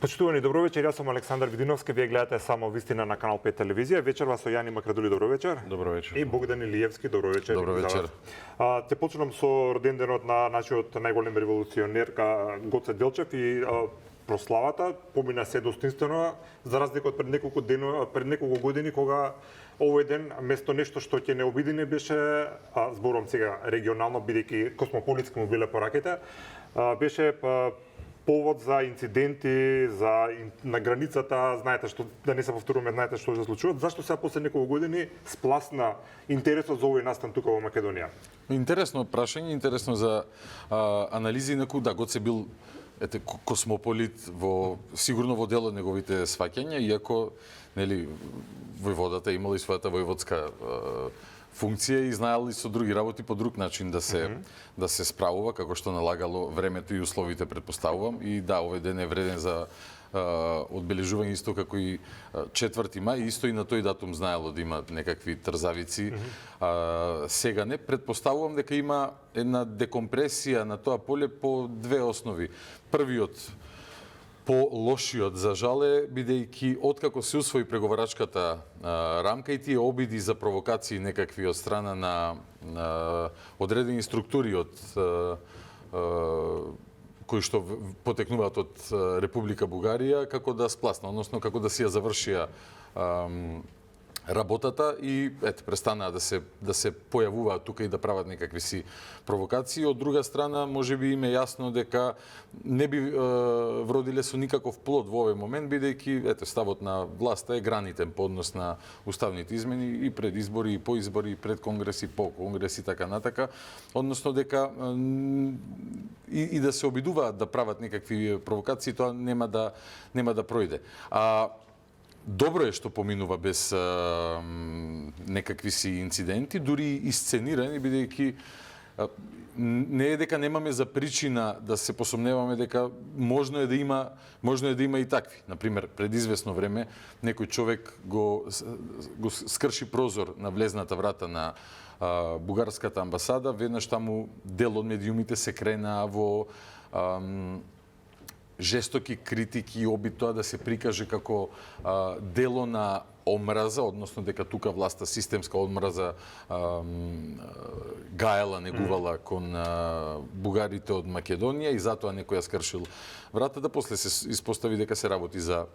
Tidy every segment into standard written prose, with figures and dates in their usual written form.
Почитувани, добро вечер, јас сум Александар Видиновски, вие гледате само вистина на канал 5 телевизија. Вечерва со Јани Макрадули, добро вечер. Добро вечер. И Богдан Илиевски, добро вечер. Добро вечер. Ќе почнам со роденденот на нашиот најголем револуционер Гоце Делчев и прославата помина се достоинствено, за разлика од пред неколку години, кога овој ден место нешто што ќе не обидини беше, зборувам сега регионално, бидејќи космополитски му биле пораките, беше повод за инциденти, на границата, знаете што, да не се повторуваме, знаете што се случува. Зашто сега после неколку години спласна интересот за овој настан тука во Македонија? Интересно прашање, интересно за анализи на да Гоце бил космополит сигурно во дел од неговите сваќања, иако нели војводата имала и својата војводска функција и знаел и со други работи по друг начин да се справува, како што налагало времето и условите, предпоставувам. И да, овој ден е вреден за одбележување исто како и 4 мај, исто и на тој датум знаело да има некакви трзавици. Сега не, предпоставувам дека има една декомпресија на тоа поле по две основи. Првиот, по-лошиот за жале, бидејќи откако се усвои преговарачката рамка и тие обиди за провокации некакви од страна на одредени структури кои што потекнуваат од Република Бугарија, како да спласна, односно како да си ја завршија работата и престанаа да се појавуваат тука и да прават некакви си провокации. Од друга страна, можеби им е јасно дека не би вродиле со никаков плод во овој момент, бидејќи ставот на власта е гранитен по однос на уставните измени и пред избори, и по избори, и пред конгреси, по конгреси, така натака. Односно дека и да се обидуваат да прават некакви провокации, тоа нема да пројде. Добро е што поминува без некакви си инциденти, дури и сценирани, бидејќи не е дека немаме за причина да се посомневаме дека можно е да има и такви. Например, пред известно време некој човек го скрши прозор на влезната врата на бугарската амбасада, веднаш таму дел од медиумите се кренаа во жестоки критики и обид тоа да се прикаже како дело на омраза, односно дека тука власта системска омраза гаела, негувала кон бугарите од Македонија и затоа некој ја скршил вратата, после се испостави дека се работи за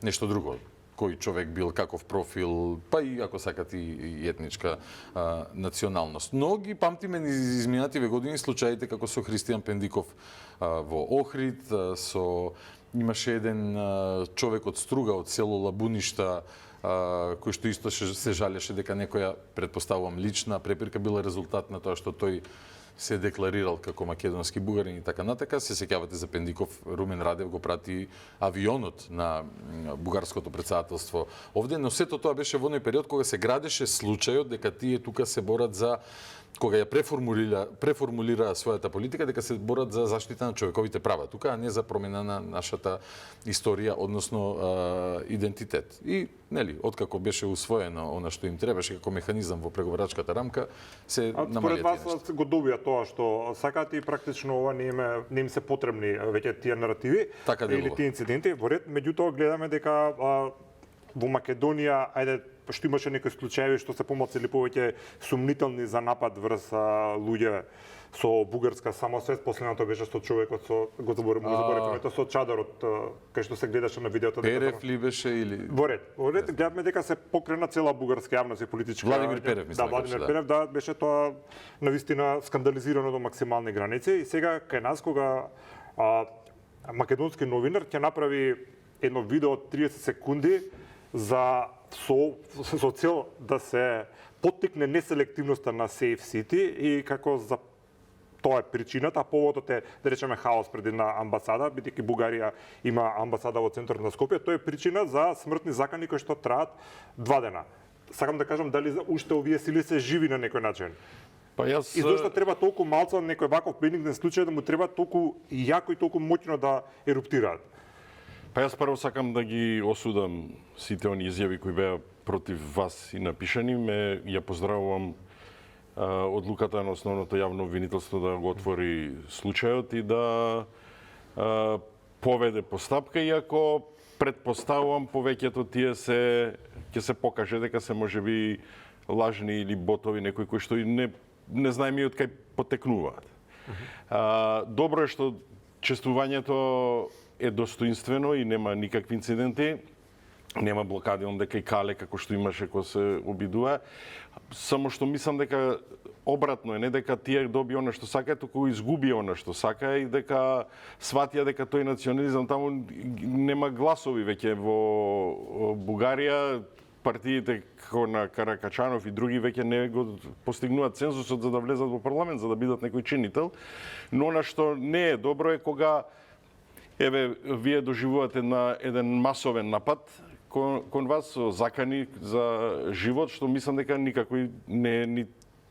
нешто друго. Кој човек бил, каков профил, па и ако сакат и етничка националност. Но ги памтиме низ изминативе години случаите како со Христијан Пендиков во Охрид, имаше еден човек од Струга, од село Лабуништа, кој што исто се жалеше дека некоја, предпоставувам, лична препирка била резултат на тоа што тој се декларирал како македонски бугарин и така натака. Се сеќавате за Пендиков, Румен Радев го прати авионот на бугарското претседателство овде, но сето тоа беше во оној период кога се градеше случајот дека тие тука се борат за, кога ја преформулира својата политика, дека се борат за заштита на човековите права тука, а не за промена на нашата историја, односно идентитет. И, нели, откако беше усвоено она што им требаше како механизам во преговарачката рамка, се намалија тие нешта. Според вас го добија тоа што сакаат и практично ова не им се потребни веќе тие наративи или тие инциденти. Во ред, меѓутоа гледаме дека во Македонија, што имаше некои случаи што се помалку или повеќе сумнителни за напад врз луѓе со бугарска самосвест. Последното беше со човекот го заборавме со чадарот, кај што се гледаше на видеото. Перев ли беше или? Во ред, гледаме дека се покрена цела бугарска јавност и политичка. Владимир Перев, мислам. Да, Владимир Перев, да, беше тоа навистина скандализирано до максимални граници. И сега кај нас кога македонски новинар ќе направи едно видео од 30 секунди со цел да се поттикне неселективноста на Safe City и како за тоа е причината, поводот е, да речеме, хаос пред една амбасада, бидејќи Бугарија има амбасада во центарот на Скопје, тоа е причина за смртни закани кои што траат 2 дена. Сакам да кажам дали уште овие сили се живи на некој начин. И зашто треба толку малку некој ваков бенигнен случај да му треба толку јако и толку моќно да еруптираат? Па јас прво сакам да ги осудам сите они изјави кои беа против вас и напишани. Ја поздравувам одлуката на основното јавно обвинителство да го отвори случајот и да поведе постапка, иако предпоставувам повеќето тие ќе се покаже дека се можеби лажни или ботови некои кои што и не знаеме од кај потекнуваат. Добро е што чествувањето е достоинствено и нема никакви инциденти. Нема блокади дека и кале како што имаше кога се обидува. Само што мислам дека обратно е, не дека тие доби она што сака, туку изгуби она што сака и дека сватија дека тој национализам таму нема гласови веќе во Бугарија. Партиите како на Каракачанов и други веќе не го постигнуваат цензусот за да влезат во парламент, за да бидат некој чинител. Но она што не е добро е кога вие доживувате на еден масовен напад кон вас со закани за живот, што мислам дека никако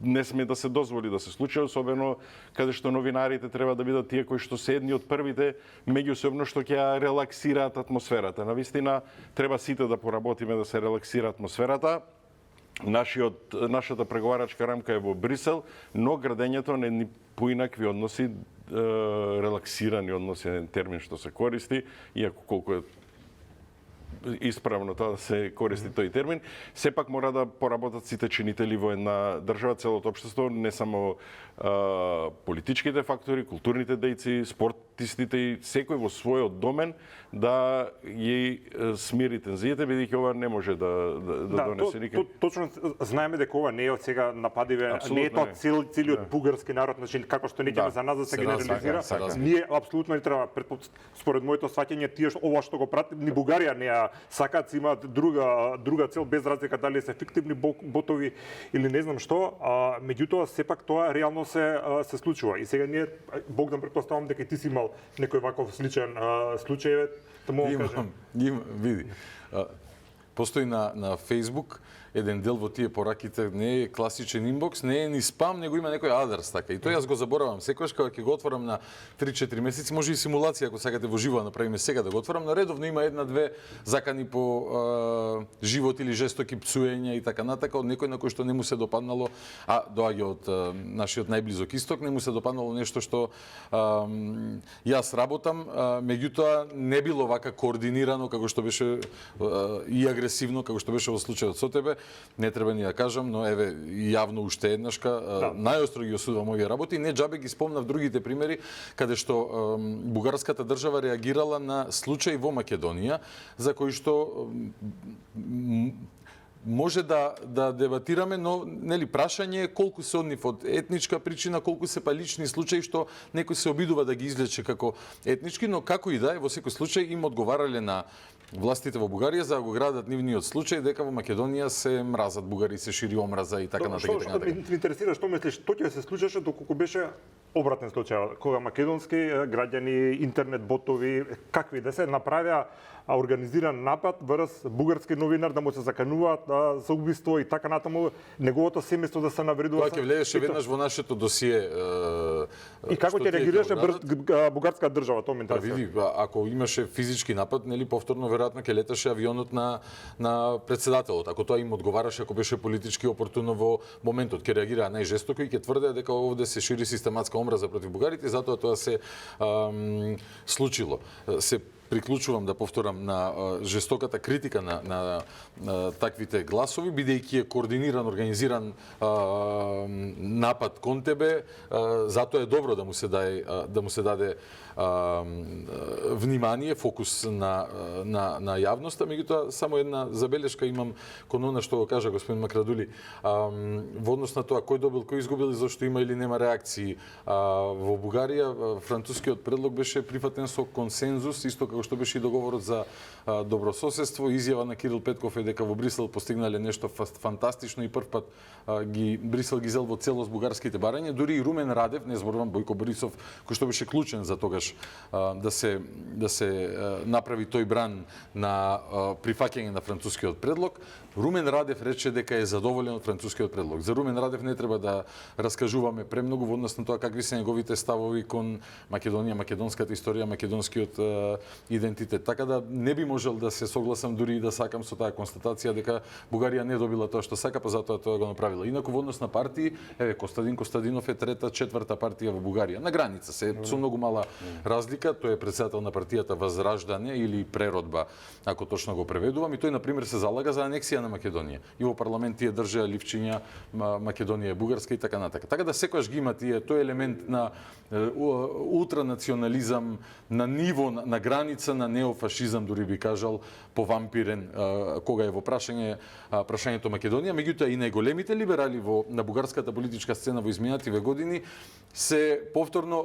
не сме да се дозволи да се случи, особено каде што новинарите треба да бидат тие кои што се едни од првите меѓусебно што ќе ја релаксираат атмосферата. Навистина треба сите да поработиме да се релаксира атмосферата. Нашата преговарачка рамка е во Брисел, но градењето на едни поинакви односи, релаксирани односи е термин што се користи, иако колку е исправно тоа да се користи тој термин, сепак мора да поработат сите чинители во една држава, целото општество, не само политичките фактори, културните дејци, спортистите и секој во својот домен да ги смири тензиите, бидејќи ова не може да донесе никакви. Точно знаеме дека ова не е од сега нападиве, не е тоа целиот бугарски народ, значи како што не ќе за нас да се генерализира. Ние апсолутно не треба, според моето сваќање, тие ова што го прати, ни Бугарија не ја сакаат, имаат друга цел, без разлика дали се фиктивни ботови или не знам што, меѓутоа сепак тоа реално се случува. И сега ние, Богдан, претпоставам дека ти си имал некој ваков сличен случај, види. Постои на Facebook еден дел во тие пораките, не е класичен инбокс, не е ни спам, него има некој адрес така. И тоа јас го заборавам. Секогаш кога ќе го отворам на 3-4 месеци, може и симулација ако сакате во живо да направиме сега да го отворам, на редовно има една-две закани по живот или жестоки пцуења и така натака од некој на кој што не му се допаднало, а доаѓа од нашиот најблизок исток, не му се допаднало нешто што јас работам, меѓутоа не било вака координирано како што беше и агресивно како што беше во случајот со тебе. Не треба ни да кажам, но еве јавно уште еднашка најостро ги осудувам овие работи. Не џабе ги спомнав другите примери каде што бугарската држава реагирала на случај во Македонија за кој што може да дебатираме, но нели прашање е колку се од нив од етничка причина, колку се па лични случаи што некој се обидува да ги извлече како етнички, но како и да е, во секој случај им одговарале на властите во Бугарија за да го градат нивниот случај дека во Македонија се мразат бугари, се шири омраза и така натаму. Што ме интересира, што мислиш, што ќе се случеше доколку беше обратен случај, кога македонски граѓани, интернет ботови, какви да се направија организиран напад врз бугарски новинар да му се закануваат за убиство и така натаму, неговото семејство да се навредува. Тоа ќе влезеше веднаш во нашето досие. И како ќе реагираше бугарска држава, тоа ме интересира. Види, ако имаше физички напад, нели повторно веројатно ќе леташе авионот на председателот. Ако тоа им одговараше, ако беше политички опортуно во моментот, ќе реагираа најжестоко и ќе тврдеа дека овде се шири систематска омраза против бугарите, затоа тоа се случило. Се приклучувам да повторам на жестоката критика на таквите гласови, бидејќи е координиран, организиран напад кон тебе, затоа е добро да му се даде внимание, фокус на јавноста. Меѓутоа само една забелешка имам кон она што го кажа господин Макрадули. Во однос на тоа кој добил, кој изгубил и зашто има или нема реакции. Во Бугарија францускиот предлог беше прифатен со консензус, исто како што беше и договорот за добрососедство. Изјава на Кирил Петков е дека во Брисел постигнале нешто фантастично и првпат Брисел ги зел во целост бугарските барања. Дури и Румен Радев, не зборувам Бојко Борисов, кој што беше клучен за тогаш да се направи тој бран на прифаќање на францускиот предлог, Румен Радев рече дека е задоволен од францускиот предлог. За Румен Радев не треба да раскажуваме премногу во однос на тоа какви се неговите ставови кон Македонија, македонската историја, македонскиот идентитет. Така да не би можел да се согласам дури и да сакам со таа констатација дека Бугарија не добила тоа што сака, па затоа тоа го направила. Инаку во однос на партии, еве Костадин Костадинов е трета, четврта партија во Бугарија. На граница се со многу мала разлика, тој е председател на партијата Возраждање или Преродба, ако точно го преведувам, и тој на пример се залага за анексија на Македонија. И во парламент тие држеа ливчиња Македонија е бугарска и така натака. Така да секогаш ги има тој елемент на ултранационализам на ниво на граница на неофашизам, дури би кажал, повампирен кога е во прашањето Македонија, меѓутоа и најголемите либерали на бугарската политичка сцена во изминативе години се повторно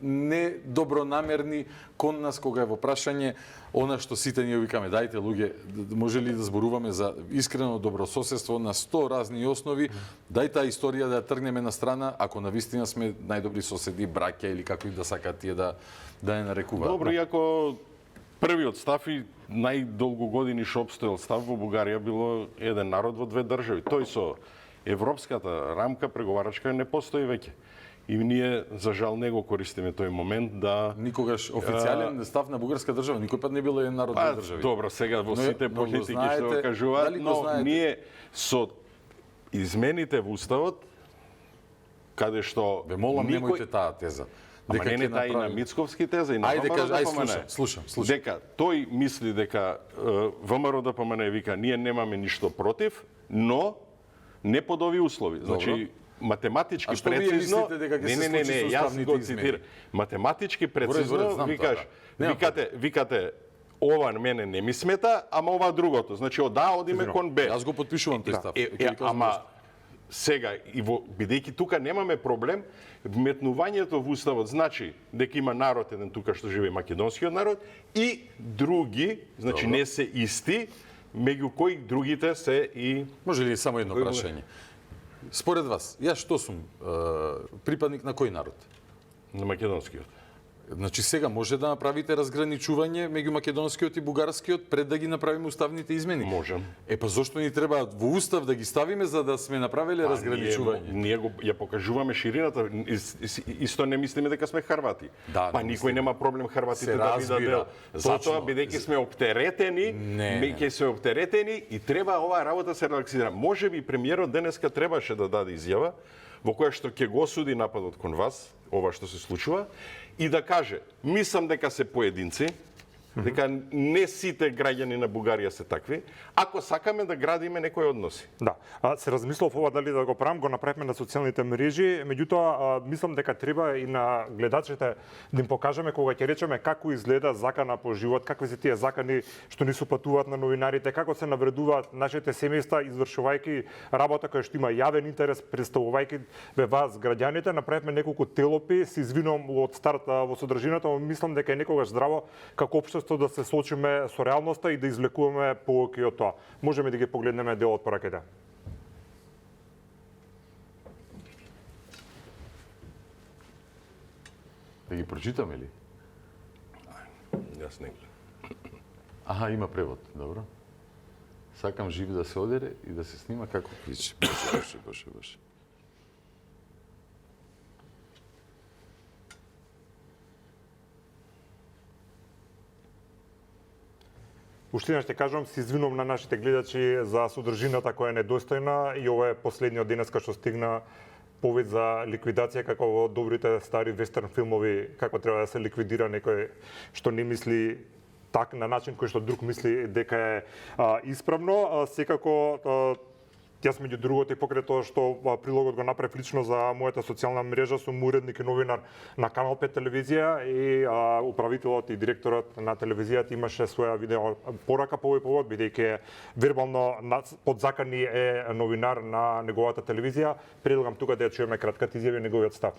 недобронамерни кон нас кога е во прашање она што сите ние викаме, дајте луѓе, може ли да зборуваме за искрено добрососедство на 100 разни основи, дај таа историја да ја тргнеме на страна, ако навистина сме најдобри соседи, браќа или како и да сакаат тие да ја нарекуваат. Добро, иако првиот став и најдолго години што обстоел став во Бугарија било еден народ во две држави. Тој со европската рамка преговарачка не постои веќе. И ние, за жал, не го користиме тој момент да... Никогаш официјален став на бугарска држава, никој пат не било еден народ во држави. Добро, сега во сите политики што го кажуваат, но ние со измените во Уставот, каде што... Ве молам, немојте таа теза. Ама не таа и на Мицковски теза, и на ВМРО ДПМН. Слушам. Дека тој мисли дека ВМРО ДПМН вика, ние немаме ништо против, но не под овие услови. Значи, математички прецизно, не, јас го цитирам. Математички прецизно викате ова мене не ми смета, ама ова другото. Значи од А одиме кон Б. Јас го потпишувам тој став. Ама сега бидејќи тука немаме проблем, вметнувањето во Уставот значи дека има народ еден тука што живее македонскиот народ и други, значи не се исти, меѓу кои другите се и... Може ли само едно прашање? Според вас, јас што сум? Припадник на кој народ? На македонскиот. Значи сега може да направите разграничување меѓу македонскиот и бугарскиот пред да ги направиме уставните измени? Можем. Па зошто ни треба во устав да ги ставиме за да сме направиле разграничување? Ние ја покажуваме ширината, исто не мислиме дека сме Хрвати. Да, па никој нема проблем Хрватите да бидат дел. Затоа бидејќи сме оптеретени, и треба оваа работа се релаксира. Можеби премиерот денеска требаше да даде изјава во која што ќе го осуди нападот кон вас, ова што се случува, и да каже, мислам дека се поединци, дека не сите граѓани на Бугарија се такви, ако сакаме да градиме некои односи. Да, се размислов ова дали да го правам, го направиме на социјалните мрежи, меѓутоа мислам дека треба и на гледачите да им покажеме кога ќе речеме како изгледа закана по живот, какви се тие закани што ни сопатуваат на новинарите, како се навредуваат нашите семејства извршувајќи работа која што има јавен интерес, представувајќи ве вас граѓаните, направивме неколку телопи, се извинувам од старт во содржината, но мислам дека е некогаш здраво како општество да се соочиме со реалноста и да извлекуваме поуки од тоа. Можеме да ги погледнеме дел од пораките. Да ги прочитаме ли? Јас не гледам. Аха, има превод, добро. Сакам жив да се одере и да се снима како клич. Боже. Уште ще кажам, се извинувам на нашите гледачи за содржината која е недостојна и ова е последниот денеска што стигна повед за ликвидација како во добрите стари вестерн филмови, како треба да се ликвидира некој што не мисли так на начин кој што друг мисли дека е исправно. Секако јас меѓу другото и покрај тоа што прилогот го направив лично за мојата социјална мрежа, сум уредник и новинар на Канал 5 телевизија и управителот и директорот на телевизијата имаше своја видео порака по овој повод, бидејќи вербално подзакани е новинар на неговата телевизија. Предлагам тука да ја чуеме кратката изјава и неговиот став.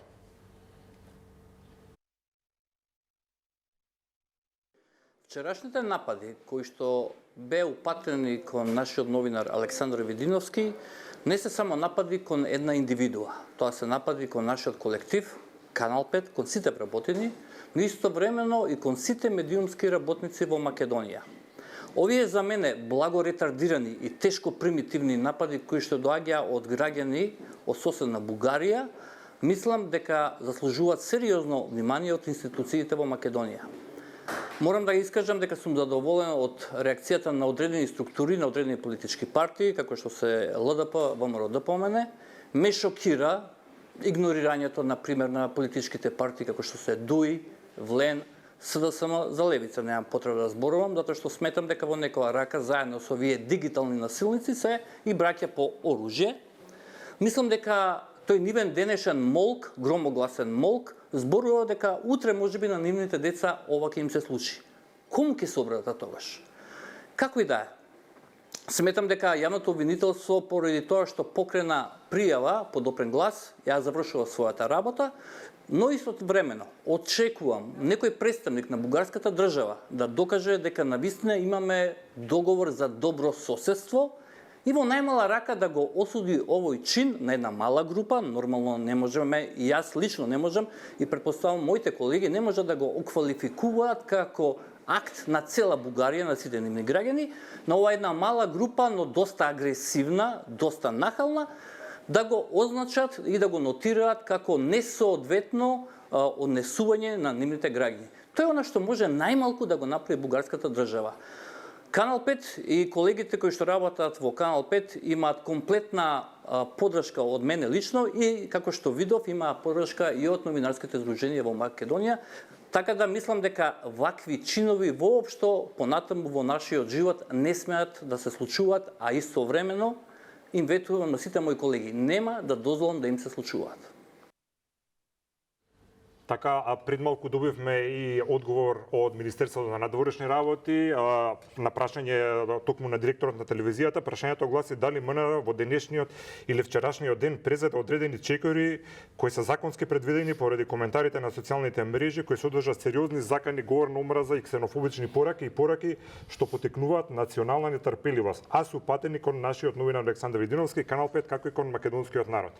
Вчерашните напади кои што беа упатени кон нашиот новинар Александар Видиновски не се само напади кон една индивидуа. Тоа се напади кон нашиот колектив, Канал 5, кон сите вработени, но истовремено и кон сите медиумски работници во Македонија. Овие за мене благо ретардирани и тешко примитивни напади кои што доаѓа од граѓани од соседна Бугарија, мислам дека заслужуваат сериозно внимание од институциите во Македонија. Морам да ги искажам дека сум задоволен од реакцијата на одредени структури, на одредени политички партии, како што се ЛДП, ВМРО да помене. Ме шокира игнорирањето, например, на политичките партии, како што се ДУИ, ВЛЕН, СДСМ, за левица немам потреба да зборувам, затоа што сметам дека во некоја рака, заедно со овие дигитални насилници, се и браќа по оружје. Мислам дека тој нивен денешен молк, громогласен молк, зборува дека утре можеби на нивните деца ова ќе им се случи. Кому ќе се обратат тогаш? Како и да е. Сметам дека јавното обвинителство, поради тоа што покрена пријава по допрен глас, ја завршува својата работа, но истовремено очекувам некој представник на бугарската држава да докаже дека навистина имаме договор за добро соседство и во најмала рака да го осуди овој чин на една мала група. Нормално не можеме, и јас лично не можам, и претпоставам моите колеги не можат да го оквалификуваат како акт на цела Бугарија, на сите нивни граѓани, на ова една мала група, но доста агресивна, доста нахална, да го означат и да го нотираат како несоодветно однесување на нивните граѓани. Тоа е она што може најмалку да го направи бугарската држава. Канал 5 и колегите кои што работат во Канал 5 имаат комплетна поддршка од мене лично и, како што видов, има поддршка и од новинарските здруженија во Македонија. Така да мислам дека вакви чинови воопшто понатаму во нашиот живот не смеат да се случуваат, а истовремено им ветувам на сите мои колеги, нема да дозволам да им се случуваат. Така, пред малку добивме и одговор од Министерството на надворешни работи на прашање токму на директорот на телевизијата. Прашањето гласи дали МНР во денешниот или вчерашниот ден презеде одредени чекори кои се законски предвидени поради коментарите на социјалните мрежи кои содржат сериозни закани, говор на омраза и ксенофобични пораки што потекнуваат национална нетрпеливост, а се упатени кон нашиот новинар Александар Видиновски, Канал 5, како и кон македонскиот народ.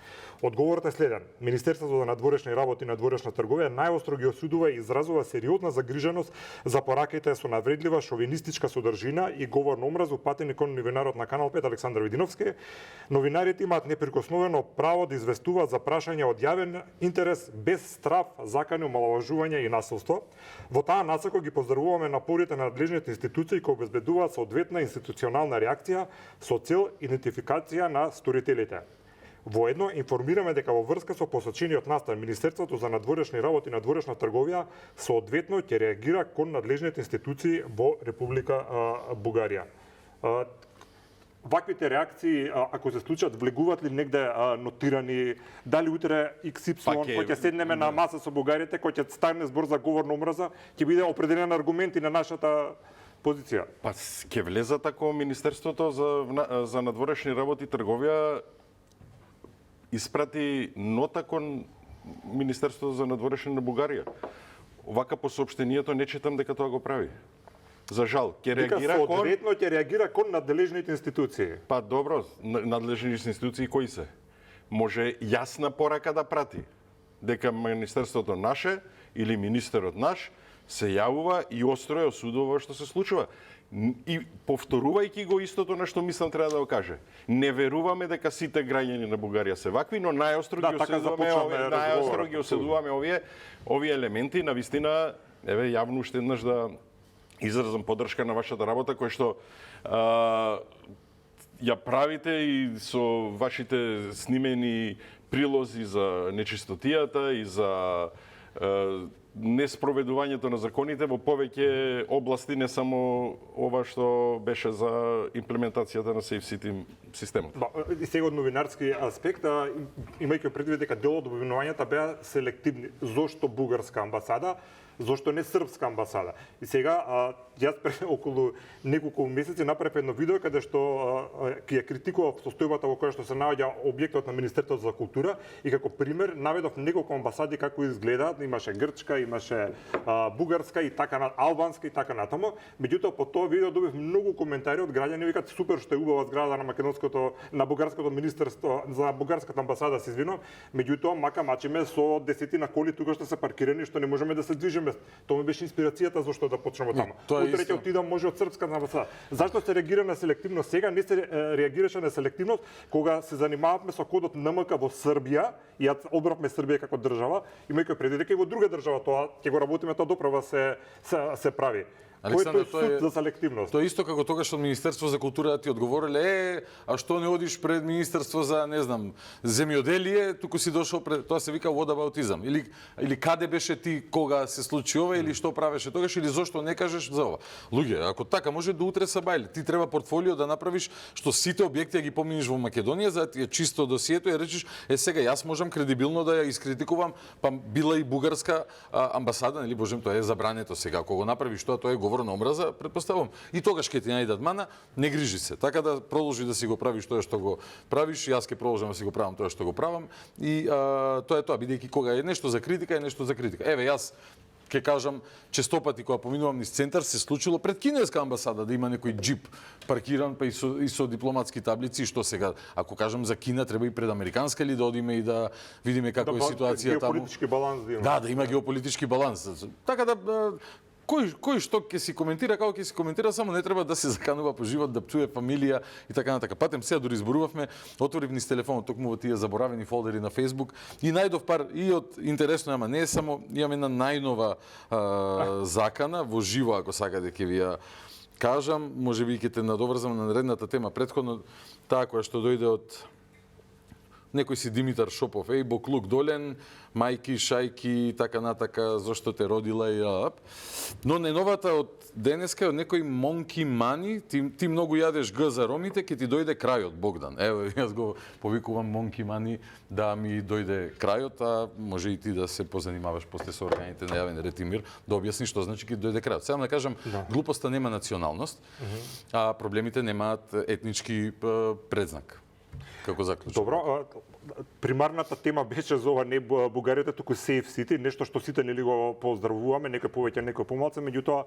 Одговорот е следен. Министерството за надворешни работи и надворешна трговија најостро ги осудува и изразува сериозна загриженост за пораките со навредлива шовинистичка содржина и говор на омраза упатени кон новинарот на Канал 5 Александар Видиновски. Новинарите имаат неприкосновено право да известуваат за прашања од јавен интерес без страф, закани, омаловажување и насилство. Во таа насока ги поздравуваме напорите на надлежните институции кои обезбедуваат соодветна институционална реакција со цел идентификација на сторителите. Воедно информираме дека во врска со посочениот настан Министерството за надворешни работи и надворешна трговија соодветно ќе реагира кон надлежните институции во Република Бугарија. Ваквите реакции, ако се случат, влегуваат ли негде нотирани, дали утре XY, кој ќе седнеме на маса со бугарите, кој ќе стане збор за говор на омраза, ќе биде определен аргументи на нашата позиција? Па ќе влезат ако Министерството за надворешни работи и трговија испрати нота кон Министерството за надворешни на Бугарија. Вака по соопштението не читам дека тоа го прави. За жал, ќе реагира кон... Соодветно ќе реагира кон надлежните институции. Па добро, надлежните институции кои се? Може јасна порака да прати дека Министерството наше или министерот наш се јавува и остро ја осудува што се случува. И повторувајќи го истото на што мислам треба да го каже. Не веруваме дека сите граѓани на Бугарија се вакви, но најостро ги осудуваме овие елементи. Навистина, еве јавно уште еднаш да изразам поддршка на вашата работа која што ја правите и со вашите снимени прилози за нечистотијата и за неспроведувањето на законите во повеќе области, не само ова што беше за имплементацијата на SafeCity системот. И сега од новинарски аспект, имајќи предвид дека дел од обвинувањата беа селективни. Зошто бугарска амбасада? Зошто не српска амбасада? И сега, јас пред околу неколку месеци направив едно видео каде што ќе ја критикував состојбата во која што се наоѓа објектот на Министерството за култура и како пример наведов неколку амбасади како изгледаат, имаше грчка, имаше бугарска и така на албанска и така натаму. Меѓутоа по тоа видео добив многу коментари од граѓани, викаат супер што е убава зграда на бугарското министерство, за бугарската амбасада се извинувам. Меѓутоа мака мачиме со десетина коли тука што се паркирани што не можеме да се движиме место. Тоа ми беше инспирацијата зашто да почнеме таму. тоа е Утре ќе исто. отидам може од српска амбасада. Зашто се реагира на селективност сега, не се реагираше на селективност кога се занимававме со кодот НМК во Србија и ја одбравме Србија како држава, имајќи предвид дека и во друга држава тоа ќе го работиме, тоа доправа се прави. Александр, Кој е суд за селективност? Тоа е исто како тогаш од Министерство за култура ти одговориле, а што не одиш пред Министерство за, не знам, земјоделие, туку си дошол пред, тоа се вика whataboutism. Или каде беше ти кога се случи ова, или што правеше тогаш, или зошто не кажеш за ова. Луѓе, ако така може до утре са бајле, ти треба портфолио да направиш што сите објекти ја ги поминиш во Македонија, за да ти е чисто досието и речеш, сега јас можам кредибилно да ја искритикувам, па била и бугарска амбасада, нели божем, тоа е забрането сега. Ако го направиш тоа е говор на омраза, предпоставувам. И тогаш ќе ти најдат мана, не грижи се. Така да продолжи да си го правиш тоа што го правиш, јас ќе продолжам да си го правам тоа што го правам и тоа е тоа, бидејќи кога е нешто за критика, е нешто за критика. Еве јас ќе кажам, честопати кога поминувам низ центар се случило пред кинеска амбасада да има некој џип паркиран па и со дипломатски таблици, што сега ако кажам за Кина треба и пред американска ли да одиме и да видиме како е ситуација таму. Геополитички баланс да има. Да има геополитички баланс. Така да кој што ќе си коментира, како ќе си коментира, само не треба да се заканува по живот, да пцуе фамилија и така натака. Патем сега дори изборувавме, отворив низ телефонот токму во тие заборавени фолдери на Facebook и најдов пар и од интересно, ама не е само, имам една најнова закана во живо, ако сакате ќе ви ја кажам, можеби ќе те надоврзам на наредната тема претходно, таа која што дојде од некој си Димитар Шопов, Боклук долен, мајки, шајки, така натака, зошто те родила и ап. Но неновата од денеска од некој Монки Мани, ти многу јадеш г за ромите, ќе ти дојде крајот, Богдан. Ево, јас го повикувам Монки Мани да ми дојде крајот, а може и ти да се позанимаваш после со органите на јавен ред и мир, да објасниш што значи ќе дојде крајот. Сега да кажам, глупоста нема националност, а проблемите немаат етнички предзнак. Како заклучок. Добро, примарната тема беше за ова не Бугаријата, туку Safe City, нешто што сите нели го поздравуваме, некој повеќе, некој помалку, меѓутоа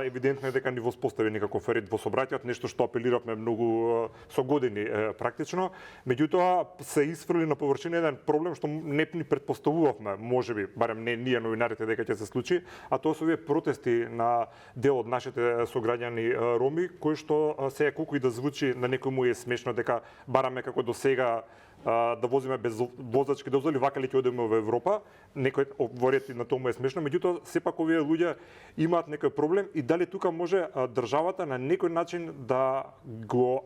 евидентно е дека ни воспостави некаков ред во собранието, нешто што апелиравме многу со години практично, меѓутоа се исфрли на површина еден проблем што не ни претпоставувавме, можеби, барем не ние новинарите дека ќе се случи, а тоа се овие протести на дел од нашите сограѓани роми, кои што сега колку и да звучи на некој му е смешно дека бараме како до сега да возиме без возачки дозволи, вака ли ќе одиме во Европа, некој во ред на тоа му е смешно, меѓутоа сепак овие луѓе имаат некој проблем и дали тука може државата на некој начин да го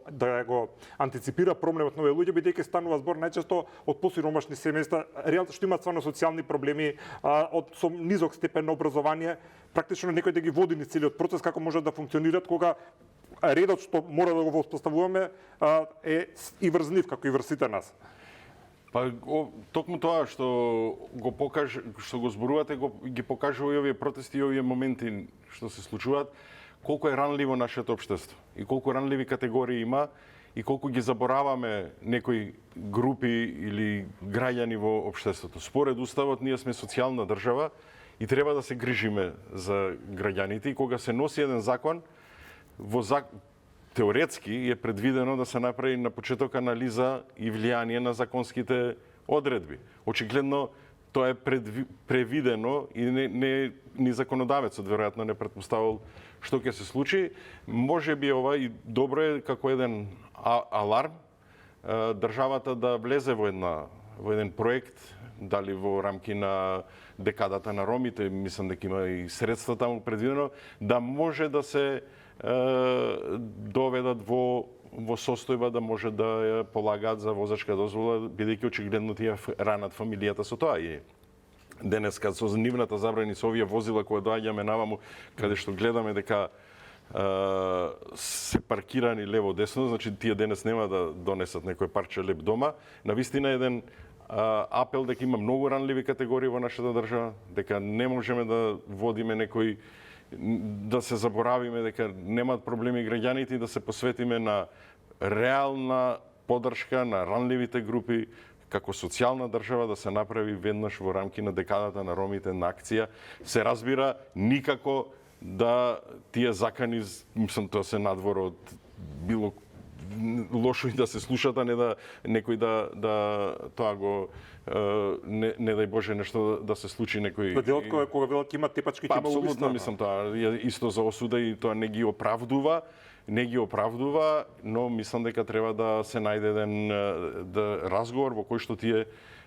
антиципира проблемот на овие луѓе, бидејќи станува збор најчесто од посиромашни семејства, реално што имаат стварно социјални проблеми, со низок степен на образование, практично некој да ги води низ целиот процес како може да функционираат кога редот што мора да го воспоставуваме е и врз нив, како и врз сите нас. Па токму тоа што го покаже, што го зборувате, ги покажува и овие протести и овие моменти што се случуваат, колку е ранливо нашето општество и колку ранливи категории има и колку ги забораваме некои групи или граѓани во општеството. Според уставот ние сме социјална држава и треба да се грижиме за граѓаните и кога се носи еден закон, теоретски е предвидено да се направи на почеток анализа и влијание на законските одредби. Очигледно тоа е превидено и ни законодавецот веројатно не претпоставил што ќе се случи. Може би ова и добро е како еден аларм државата да влезе во еден проект, дали во рамки на декадата на ромите, мислам дека има и средства таму предвидено, да може да се доведат во состојба да може да ја полагаат за возачка дозвола, бидејќи очигледно тие ранат фамилијата со тоа. И денеска со нивната забрани со овие возила кои доаѓаме наваму, каде што гледаме дека се паркирани лево-десно, значи тие денес нема да донесат некој парче леп дома. Навистина еден апел дека има многу ранливи категории во нашата држава, дека не можеме да водиме некој, да се заборавиме дека немаат проблеми граѓаните и да се посветиме на реална поддршка на ранливите групи, како социјална држава да се направи веднаш во рамки на декадата на ромите на акција. Се разбира никако да тие закани, мислам тоа се надвор од било лошо и да се слушат, а не да некој да тоа го не дај Боже нешто да се случи некој. Делот кога велат ќе има тепачки, ќе има убиства. Апсолутно мислам тоа е исто за осуда и тоа не ги оправдува, но мислам дека треба да се најде еден разговор во кој што тие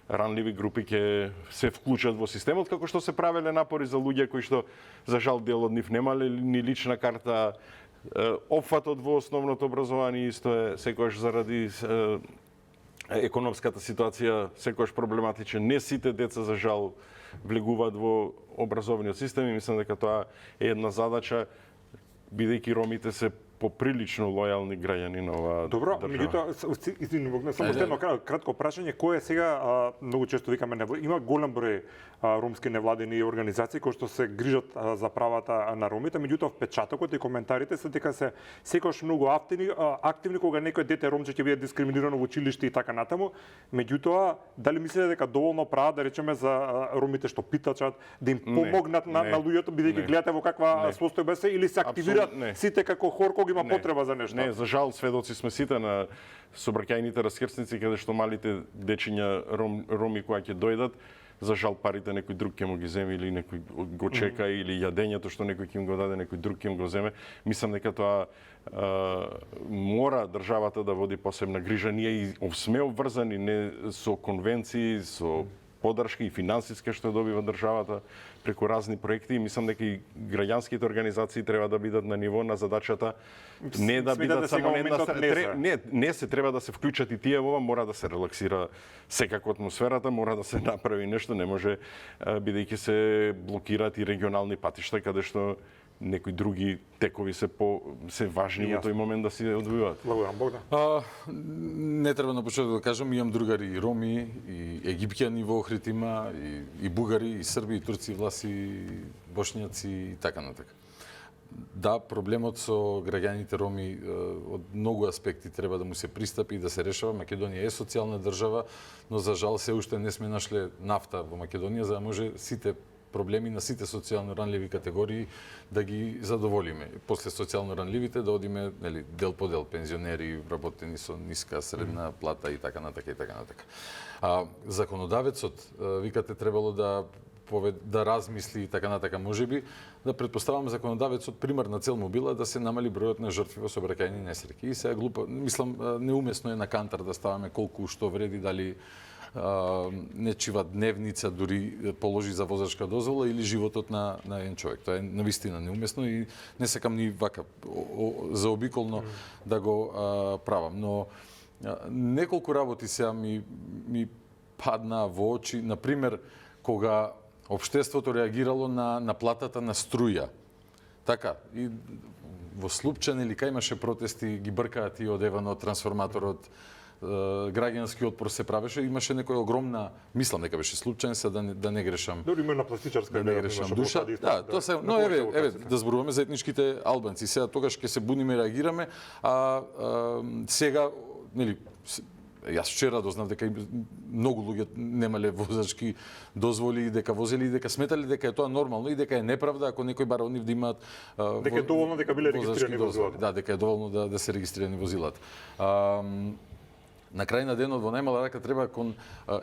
ранливи групи ќе се вклучат во системот, како што се правеле напори за луѓе кои што за жал дел од нив немале ни лична карта. Опфатот во основното образование исто е секогаш заради економската ситуација секогаш проблематичен. Не сите деца за жал влегуваат во образовниот систем и мислам дека тоа е една задача, бидејќи ромите се поприлично лојални граѓани на оваа Добро, држава. меѓутоа, извини, само едно кратко прашање, кој е сега, многу често викаме, има голем број ромски невладени организации кои што се грижат за правата на ромите, меѓутоа впечатокот и коментарите се дека се секогаш многу активни кога некој дете ромче ќе биде дискриминирано во училиште и така натаму, меѓутоа дали мислите дека доволно прават да речеме за ромите што питачат, да им помогнат на луѓето, бидејќи гледате во каква состојба се, или се активираат сите како хор кога има потреба за нешто? Не, за жал сведоци сме сите на сообраќајните раскрсници каде што малите дечиња роми кои ќе дојдат, за жал парите некој друг ќе му ги земе или некој го чека или јадењето што некој ќе им го даде, некој друг ќе им го земе. Мислам дека тоа мора државата да води посебна грижа. Ние и сме обврзани не со конвенции, со подршка и финансиска што добива државата преку разни проекти и мислам дека и граѓанските организации треба да бидат на ниво на задачата не да бидат само не се треба да се вклучат и тие во ова, мора да се релаксира секако атмосферата, мора да се направи нешто, не може бидејќи се блокираат и регионални патишта каде што некои други текови се важни во тој момент да се одвиваат. Благодарам, Богдан. Не треба на почеток да кажам, имам другари и роми, и египтјани во Охрид има, и бугари, и срби, и турци, власи, и бошњаци и така натака. Да, проблемот со граѓаните роми од многу аспекти треба да му се пристапи и да се решава. Македонија е социјална држава, но за жал се уште не сме нашле нафта во Македонија за да може сите проблеми на сите социјално ранливи категории да ги задоволиме. После социјално ранливите да одиме дел по дел, пензионери, вработени со ниска средна плата и така натака и така натака. Законодавецот, викате, требало да размисли и така натака, можеби да предпоставам законодавецот примарна цел му била да се намали бројот на жртви во сообраќајни несреќи. И сега глупо, мислам неумесно е на кантар да ставаме колку што вреди, дали нечива дневница дури положи за возачка дозвола или животот на еден човек. Тоа е навистина неумесно и не сакам ни вака заобиколно да го правам. Но неколку работи сега ми падна во очи, например, кога општеството реагирало на платата на струја. Така, и во Слупчан или кај имаше протести, ги бркаат и одевано трансформаторот, граѓански отпор се правеше, имаше некоја огромна, мислам дека беше Слупчан, се да не грешам. Дори има на пластичарска да не грешам душа. Да, тоа се, но еве да зборуваме за етничките албанци. Сега тогаш ќе се буниме, реагираме, сега нели јас вчера дознав дека многу луѓе немале возачки дозволи и дека возели и дека сметале дека е тоа нормално и дека е неправда ако некој бара од нив да имаат дека е доволно дека биле регистрирани возилата. Да, дека е доволно да се регистрирани возилата. На крај на денот во најмала рака треба кон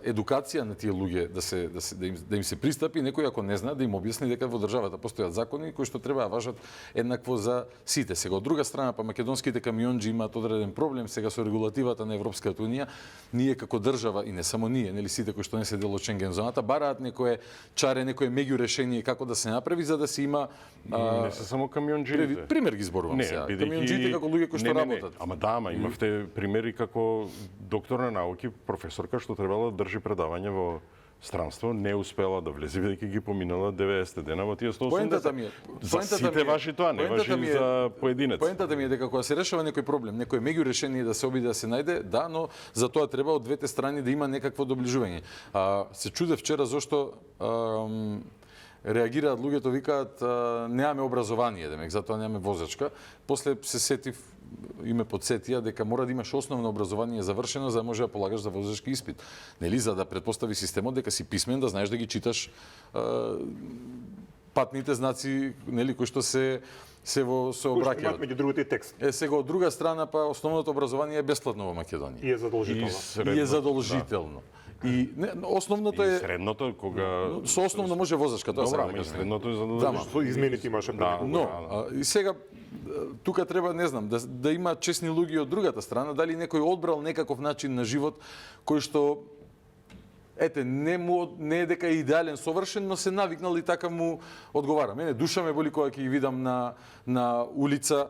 едукација на тие луѓе да им се пристапи, некој ако не знае да им објасни дека во државата постојат закони кои што треба да важат еднакво за сите. Сега од друга страна па македонските камионџи имаат одреден проблем сега со регулативата на Европската унија. Ние како држава и не само ние, нели сите кои што не се дел од Шенген зоната бараат некое чаре, некое меѓу решение како да се направи за да се има не се само камионџите. Пример ги зборувам сега. Камионџите како луѓе кои што работат. Ама имавте примери како доктор на науки, професорка што требала да држи предавање во странство, не успела да влезе бидејќи ги поминала 90 дена во тие 180. Поентата ми е, за сите важи тоа, не важи за поединец. Поентата ми е дека кога се решава некој проблем, некој меѓу решение да се обиде да се најде, да, но за тоа треба од двете страни да има некакво доближување. Се чудев вчера зошто реагираат луѓето, викаат немаме образование, демек затоа немаме возачка. После се сетив и ме подсетија дека мора да имаш основно образование завршено за да може да полагаш за возачки испит. Нели, за да претпостави системот дека си писмен, да знаеш да ги читаш патните знаци, нели, кои што се во Кој што сообраќајот. имаат меѓу другите и текст. Сега од друга страна па основното образование е бесплатно во Македонија. И е задолжително. И е задолжително. И основното И е средното кога со основно може возачка, тоа Добра, сега да ама и кажем. средното е Да, задолжително. Со измените имаше Да. преку. Но, и сега, тука треба, не знам, да има честни луѓе од другата страна, дали некој одбрал некаков начин на живот кој што не е дека е идеален, совршен, но се навикнал и така му одговара. Мене душа ме боли кога ќе ги видам на улица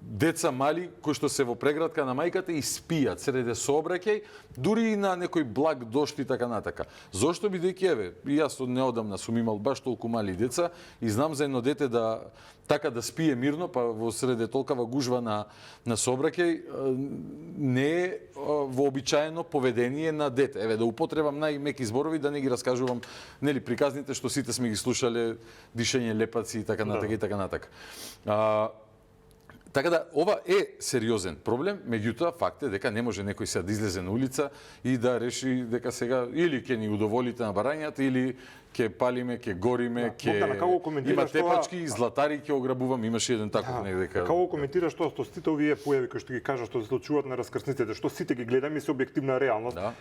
деца мали кои што се во преградка на мајката и спијат среде сообраќај, дури и на некој благ дошт и така натака. Зошто, бидејќи еве, и јас од неодамна сум имал баш толку мали деца и знам за едно дете да спие мирно, па во среде толкава гужва на сообраќај не е вообичаено поведение на дете. Еве, да употребам најмеки зборови, да не ги раскажувам, нели, приказните што сите сме ги слушале, дишење лепаци и така натака и така натака. Така да, ова е сериозен проблем, меѓутоа факт е дека не може некој сега да излезе на улица и да реши дека сега или ќе ни удоволите на барањата, или ќе палиме, ќе гориме, Богдана, како го коментираш има тоа? тепачки, златари ќе ограбувам, имаше еден таков дека. Како коментираш тоа што сите овие појави кои што ги кажа што се случуваат на раскрсниците, што сите ги гледаме и се објективна реалност. Да.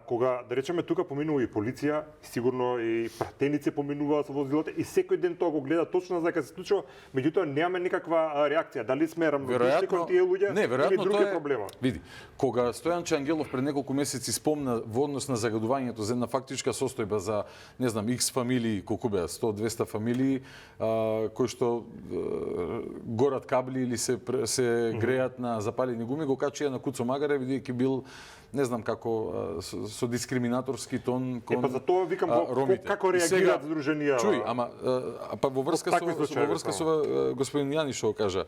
Кога да речеме тука поминува и полиција, сигурно и пратеници поминуваат со возилата и секој ден тоа го гледа точно за дека се случува, меѓутоа немаме никаква реакција. Дали сме рамнодушни кон тие луѓе? Не, веројатно други тоа е проблема. Види, кога Стојанче Ангелов пред неколку месеци спомна во однос на загадувањето за една фактичка состојба за, не знам, X фамилии, колку беа, 100-200 фамилии, кои што горат кабли или се греат на запалени гуми, го качија на Куцо Магаре, бидејќи бил, не знам како, со дискриминаторски тон кон Па за тоа викам ромите. како реагираат здруженија. Чуј, ама па во врска со господин Јани што кажа,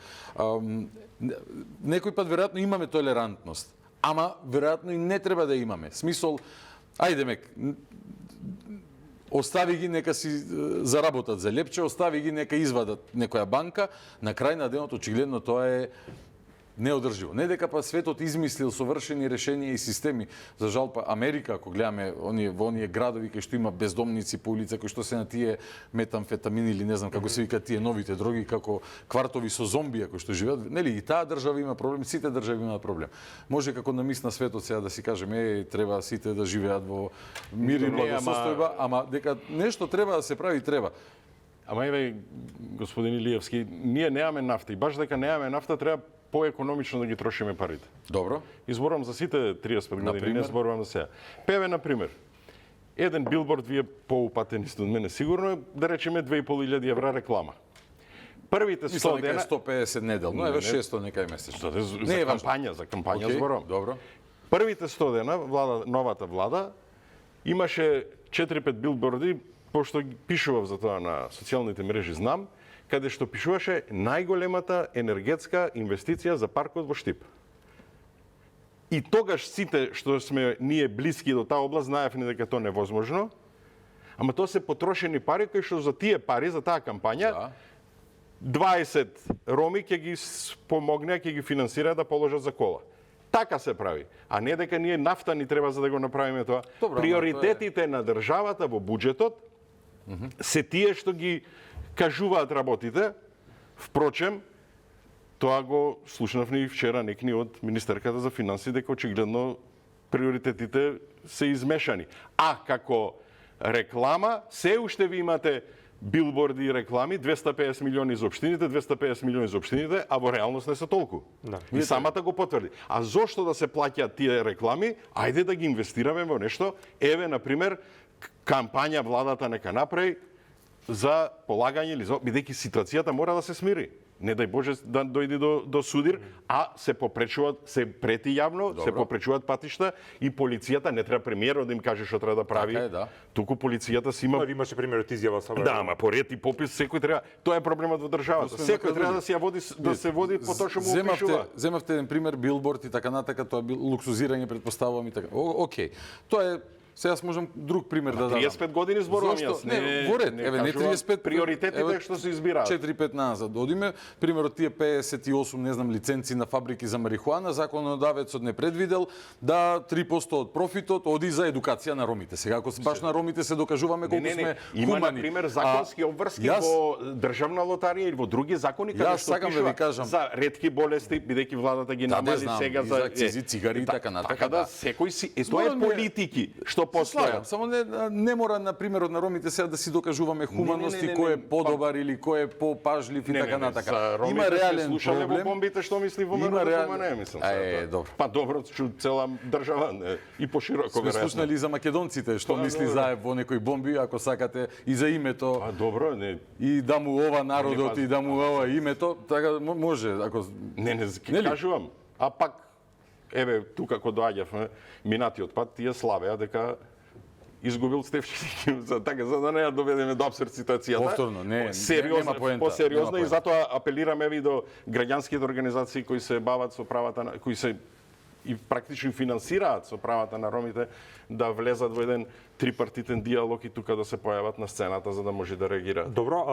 некој пат веројатно имаме толерантност, ама веројатно и не треба да имаме. Смисол, ајде остави ги нека си заработат за лепче, остави ги нека извадат некоја банка, на крај на денот очигледно тоа е неодрживо. Не дека па светот измислил совршени решенија и системи. За жал па Америка, ако гледаме во оние градови кај што има бездомници по улица, кои што се на тие метамфетамини или не знам како се викаат тие новите дроги, како квартови со зомбија кои што живеат, нели и таа држава има проблем, сите држави имаат проблем. Може како на мис на светот сега да си кажеме, треба сите да живеат во мир и благосостојба, ама дека нешто треба да се прави, треба. Ама еве, господин Илиевски, ние немаме нафта и баш дека немаме нафта треба поекономично да ги трошиме парите. Добро. Изборувам за сите 30 години, Например? не зборувам за сега. Певе, например, еден билборд, вие поупатени сте од мене сигурно, да речеме 2.500 евра реклама. Првите 100 Мислам дека е дена... 150 неделно, еве 600 нека е месечно. За кампања зборувам. Добро. Првите 100 дена, новата влада, имаше 4-5 билборди, пошто пишував за тоа на социјалните мрежи, знам, каде што пишуваше најголемата енергетска инвестиција за паркот во Штип. И тогаш сите што сме ние блиски до таа област знаевме дека тоа невозможно, ама тоа се потрошени пари кои што за тие пари, за таа кампања, 20 роми ќе ги помогне, ќе ги финансира да положат за кола. Така се прави. А не дека ние нафта ни треба за да го направиме тоа. Добро, приоритетите на државата во буџетот се тие што ги кажуваат работите. Впрочем, тоа го слушнавме и вчера некни од Министерката за финансии дека очигледно приоритетите се измешани. А како реклама, се уште ви имате билборди и реклами, 250 милиони за општините, 250 милиони за општините, а во реалност не се толку. Да. И самата го потврди. А зошто да се плаќаат тие реклами? Ајде да ги инвестираме во нешто. Еве, например, кампања владата нека направи за полагање или за... бидејќи ситуацијата мора да се смири. Не дај Боже да дојде до судир, а се попречуваат, се прети јавно, се попречуваат патишта и полицијата не треба премиерот да им каже што треба да прави. Така е, да. Туку полицијата си има... Имаше пример од изјава само. Да, ама по ред и попис секој треба. Тоа е проблемот во државата. Секој треба да се води по тоа што му опишува. Земавте еден пример билборд и така натака, тоа бил луксузирање, претпоставувам и така. Океј. Тоа е Сега јас можам друг пример да дадам. 35 години зборувам Зошто? јас. Не, во ред, еве не кажувам 35 приоритетите што се избираат. 4-5 назад одиме, примерот тие 58 не знам лиценци на фабрики за марихуана, законодавецот не предвидел да 3% од профитот оди за едукација на ромите. Сега ако баш на ромите се докажуваме колку сме Има на хумани. пример законски обврски јас- во државна лотарија или во други закони каде Јас што сакам да ви пишува кажам. за ретки болести, бидејќи владата ги Да, не намали знам, сега и за за акцизи, цигари и така натака, Така да да. секој си тоа е Зборам е- политики што Се слагам, постојат. само не мора на примерот на ромите сега да си докажуваме хуманост не, и кој е не, подобар или кој е попажлив и така натака. За ромите Има сме реален слушале во проблем. бомбите што мисли во Има Меродот, реален- ама не мислам. добро. Па добро, чу цела држава не, и пошироко Сме веројатно. слушнали за македонците што Па, мисли добро. заеб во некој бомби, ако сакате, и за името, А добро, не, и да му ова народот, Не, и да му ова името, така може, ако... не Нели? кажувам. А пак еве тука кога доаѓавме минатиот пат тие славеа дека изгубил Стефчевски, за така за да не ја доведеме до апсурд ситуацијата. Повторно, нема поента, Посериозно нема и затоа апелираме ви до граѓанските организации кои се бават со правата на кои се и практично финансираат со правата на ромите да влезат во еден трипартитен диалог и тука да се појават на сцената за да може да реагираат. Добро,